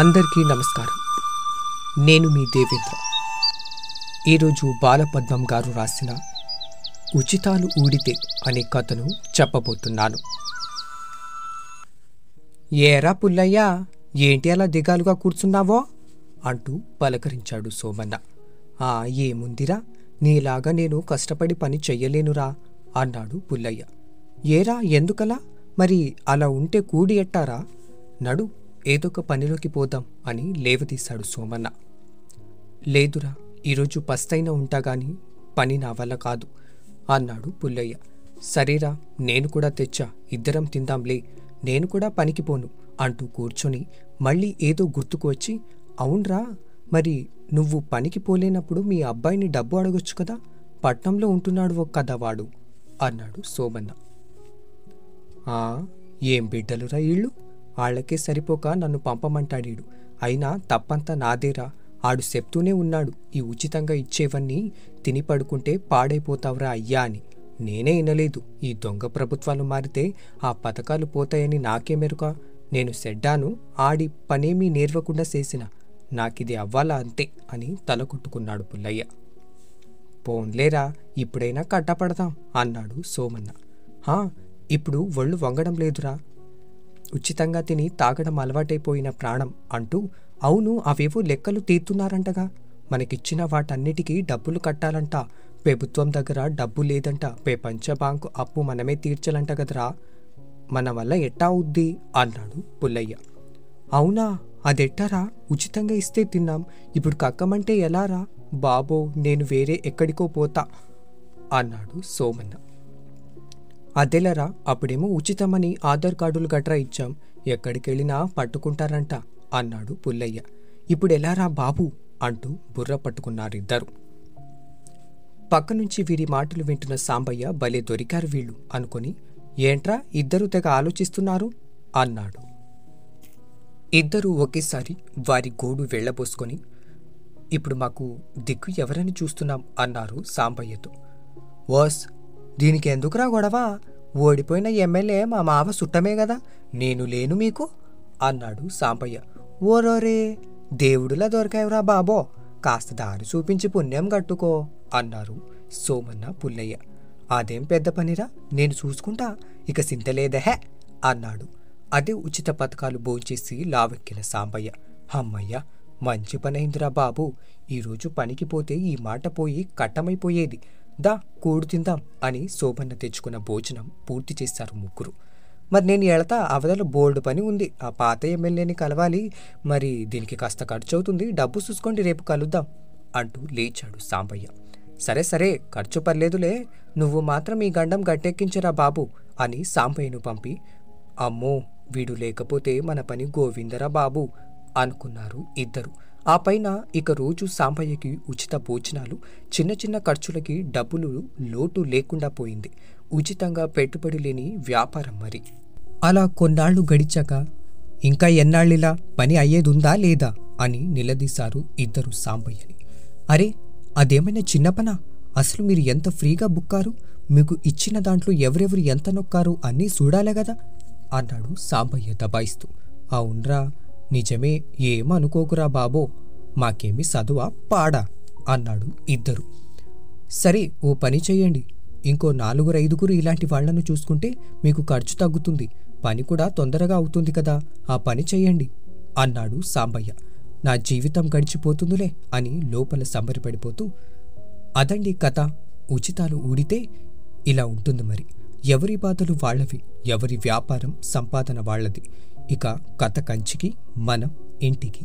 అందరికీ నమస్కారం. నేను మీ దేవేంద్ర. ఈరోజు బాలపద్మం గారు రాసిన ఉచితాలు ఊడితే అనే కథను చెప్పబోతున్నాను. ఏరా పుల్లయ్యా, ఏంటి అలా దిగాలుగా కూర్చున్నావో అంటూ పలకరించాడు సోమన్న. ఏముందిరా, నీలాగా నేను కష్టపడి పని చెయ్యలేనురా అన్నాడు పుల్లయ్య. ఏరా, ఎందుకలా? మరి అలా ఉంటే కూడి ఎట్టారా? నడు, ఏదొక పనిలోకి పోదాం అని లేవదీశాడు సోమన్న. లేదురా, ఈరోజు పస్తైనా ఉంటాగాని పని నా వల్ల కాదు అన్నాడు పుల్లయ్య. సరేరా, నేను కూడా తెచ్చా, ఇద్దరం తిందాంలే, నేను కూడా పనికి పోను అంటూ కూర్చొని మళ్ళీ ఏదో గుర్తుకు వచ్చి, అవునరా, మరి నువ్వు పనికి పోలేనప్పుడు మీ అబ్బాయిని డబ్బు అడగొచ్చు కదా, పట్నంలో ఉంటున్నాడు కదా వాడు అన్నాడు సోమన్న. ఏం బిడ్డలురా ఈళ్ళు, ఆళ్లకే సరిపోక నన్ను పంపమంటాడీడు. అయినా తప్పంతా నాదేరా, ఆడు చెప్తూనే ఉన్నాడు, ఈ ఉచితంగా ఇచ్చేవన్నీ తిని పడుకుంటే పాడైపోతావురా అయ్యా అని. నేనే వినలేదు. ఈ దొంగ ప్రభుత్వాలు మారితే ఆ పథకాలు పోతాయని నాకే మెరుక. నేను సెడ్డాను, ఆడి పనేమీ నేర్వకుండా చేసిన, నాకిది అవ్వాలా అంతే అని తలకొట్టుకున్నాడు పుల్లయ్య. పోన్లేరా, ఇప్పుడైనా కట్టపడదాం అన్నాడు సోమన్న. ఇప్పుడు ఒళ్ళు వంగడం లేదురా, ఉచితంగా తిని తాగడం అలవాటైపోయిన ప్రాణం అంటూ. అవును, అవేవో లెక్కలు తీర్తున్నారంటగా, మనకిచ్చిన వాటన్నిటికీ డబ్బులు కట్టాలంట, ప్రభుత్వం దగ్గర డబ్బు లేదంట, ప్రపంచ బ్యాంకు అప్పు మనమే తీర్చాలంట కదరా, మన వల్ల ఎట్టా అవుద్ది అన్నాడు పుల్లయ్య. అవునా, అదెట్టారా? ఉచితంగా ఇస్తే తిన్నాం, ఇప్పుడు కక్కమంటే ఎలారా బాబో, నేను వేరే ఎక్కడికో పోతా అన్నాడు సోమన్న. అదేలరా, అప్పుడేమో ఉచితమని ఆధార్ కార్డులు గట్రా ఇచ్చాం, ఎక్కడికెళ్ళినా పట్టుకుంటారంట అన్నాడు పుల్లయ్య. ఇప్పుడెలారా బాబు అంటూ బుర్ర పట్టుకున్నారిద్దరు. పక్కనుంచి వీరి మాటలు వింటున్న సాంబయ్య, భలే దొరికారు వీళ్ళు అనుకుని, ఏంట్రా ఇద్దరు తెగ ఆలోచిస్తున్నారు అన్నాడు. ఇద్దరూ ఒకేసారి వారి గోడు వెళ్లబోసుకొని, ఇప్పుడు మాకు దిక్కు ఎవరని చూస్తున్నాం అన్నారు సాంబయ్యతో. ఓస్, దీనికి ఎందుకురా గొడవ, ఓడిపోయిన ఎమ్మెల్యే మా మావ సుట్టమే కదా, నేను లేను మీకు అన్నాడు సాంబయ్య. ఓరోరే, దేవుడులా దొరికావురా బాబో, కాస్త దారి చూపించి పుణ్యం కట్టుకో అన్నారు సోమన్న పుల్లయ్య. అదేం పెద్ద పనిరా, నేను చూసుకుంటా, ఇక సింతలేదహే అన్నాడు. అదే ఉచిత పథకాలు భోంచేసి లావెక్కిన సాంబయ్య. అమ్మయ్య, మంచి పనైందిరా బాబు, ఈరోజు పనికి పోతే ఈ మాట పోయి కట్టమైపోయేది, దా కూడు తిందాం అని సోమన్న తెచ్చుకున్న భోజనం పూర్తి చేశారు ముగ్గురు. మరి నేను ఎళతా, అవతల బోల్డ్ పని ఉంది, ఆ పాత ఎమ్మెల్యేని కలవాలి, మరి దీనికి కాస్త ఖర్చు అవుతుంది, డబ్బు చూసుకోండి, రేపు కలుద్దాం అంటూ లేచాడు సాంబయ్య. సరే సరే, ఖర్చు పర్లేదులే, నువ్వు మాత్రం ఈ గండం గట్టెక్కించరా బాబు అని సాంబయ్యను పంపి, అమ్మో వీడు లేకపోతే మన పని గోవిందరా బాబు అనుకున్నారు ఇద్దరు. ఆ పైన ఇక రోజు సాంబయ్యకి ఉచిత భోజనాలు, చిన్న చిన్న ఖర్చులకి డబ్బులు లోటు లేకుండా పోయింది. ఉచితంగా పెట్టుబడి లేని వ్యాపారం మరి. అలా కొన్నాళ్లు గడిచాక, ఇంకా ఎన్నాళ్ళిలా పని అయ్యేదుందా లేదా అని నిలదీశారు ఇద్దరు సాంబయ్యని. అరే, అదేమైనా చిన్న పనా? అసలు మీరు ఎంత ఫ్రీగా బుక్కారు, మీకు ఇచ్చిన దాంట్లో ఎవరెవరు ఎంత నొక్కారు అన్నీ చూడాలే కదా అన్నాడు సాంబయ్య దబాయిస్తూ. అవునరా, నిజమే, ఏమనుకోకురా బాబో, మాకేమి చదువా పాడా అన్నాడు ఇద్దరు. సరే, ఓ పని చెయ్యండి, ఇంకో 4-5 ఇలాంటి వాళ్లను చూసుకుంటే మీకు ఖర్చు తగ్గుతుంది, పని కూడా తొందరగా అవుతుంది కదా, ఆ పని చెయ్యండి అన్నాడు సాంబయ్య. నా జీవితం గడిచిపోతుందిలే అని లోపల సంబరపడిపోతూ, అదండి కథ, ఉచితాలు ఊడితే ఇలా ఉంటుంది మరి. ఎవరి బాధలు వాళ్లవి, ఎవరి వ్యాపారం సంపాదన వాళ్లది. ఇక కథ కంచికి, మనం ఇంటికి.